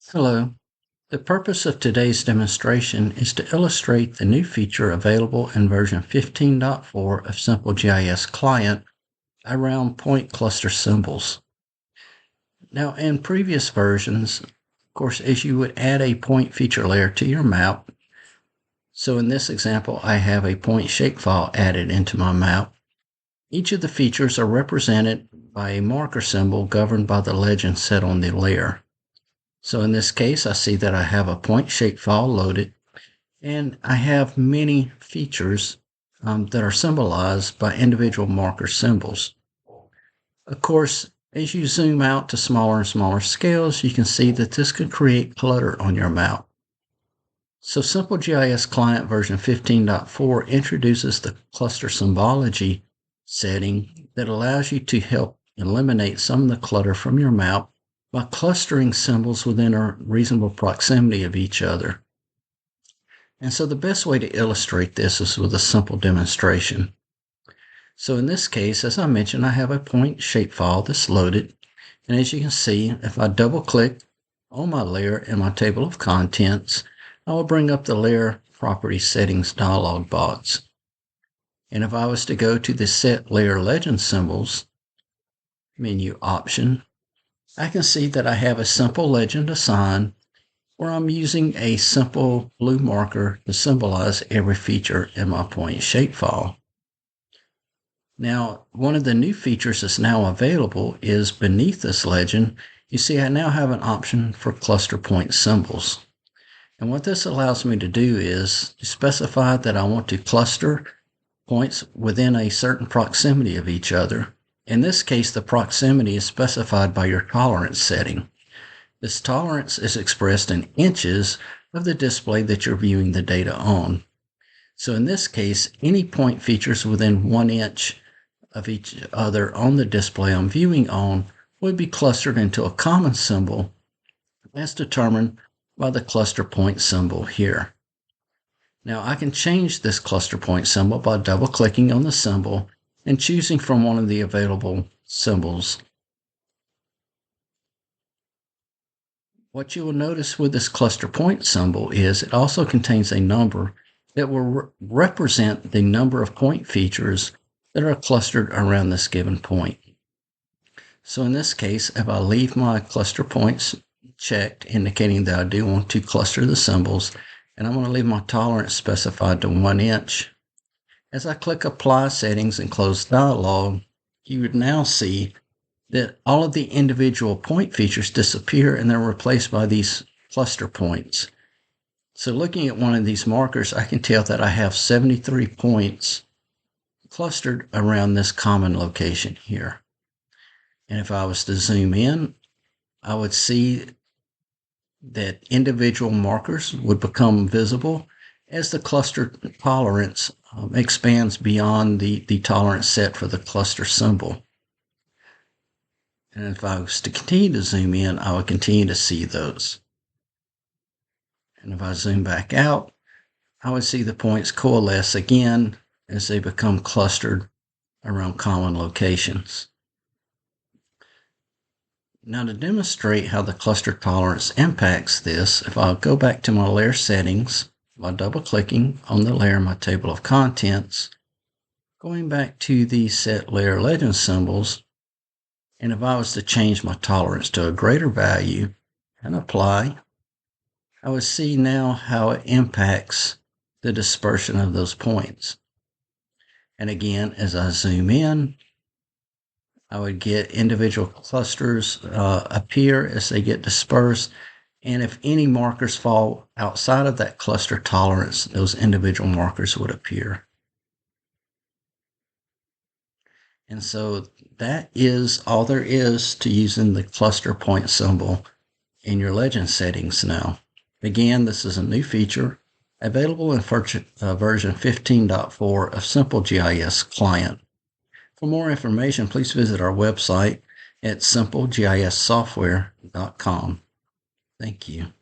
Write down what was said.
Hello. The purpose of today's demonstration is to illustrate the new feature available in version 15.4 of Simple GIS Client around point cluster symbols. Now, in previous versions, of course, as you would add a point feature layer to your map. So in this example, I have a point shapefile added into my map. Each of the features are represented by a marker symbol governed by the legend set on the layer. So in this case, I see that I have a point shapefile loaded, and I have many features that are symbolized by individual marker symbols. Of course, as you zoom out to smaller and smaller scales, you can see that this can create clutter on your map. So Simple GIS Client version 15.4 introduces the cluster symbology setting that allows you to help eliminate some of the clutter from your map by clustering symbols within a reasonable proximity of each other. And so the best way to illustrate this is with a simple demonstration. So in this case, as I mentioned, I have a point shapefile that's loaded. And as you can see, if I double click on my layer in my table of contents, I will bring up the Layer Property Settings dialog box. And if I was to go to the Set Layer Legend Symbols menu option, I can see that I have a simple legend assigned where I'm using a simple blue marker to symbolize every feature in my point shapefile. Now, one of the new features that's now available is beneath this legend, you see I now have an option for cluster point symbols. And what this allows me to do is to specify that I want to cluster points within a certain proximity of each other. In this case, the proximity is specified by your tolerance setting. This tolerance is expressed in inches of the display that you're viewing the data on. So in this case, any point features within 1 inch of each other on the display I'm viewing on would be clustered into a common symbol as determined by the cluster point symbol here. Now I can change this cluster point symbol by double-clicking on the symbol and choosing from one of the available symbols. What you will notice with this cluster point symbol is it also contains a number that will represent the number of point features that are clustered around this given point. So in this case, if I leave my cluster points checked, indicating that I do want to cluster the symbols, and I'm going to leave my tolerance specified to 1 inch. As I click Apply Settings and close Dialog, you would now see that all of the individual point features disappear and they're replaced by these cluster points. So looking at one of these markers, I can tell that I have 73 points clustered around this common location here. And if I was to zoom in, I would see that individual markers would become visible as the cluster tolerance expands beyond the tolerance set for the cluster symbol. And if I was to continue to zoom in, I would continue to see those. And if I zoom back out, I would see the points coalesce again as they become clustered around common locations. Now to demonstrate how the cluster tolerance impacts this, if I go back to my layer settings by double-clicking on the layer in my table of contents, going back to the Set Layer Legend Symbols, and if I was to change my tolerance to a greater value and apply, I would see now how it impacts the dispersion of those points. And again, as I zoom in, I would get individual clusters appear as they get dispersed. And if any markers fall outside of that cluster tolerance, those individual markers would appear. And so that is all there is to using the cluster point symbol in your legend settings now. Again, this is a new feature available in version 15.4 of Simple GIS Client. For more information, please visit our website at simplegissoftware.com. Thank you.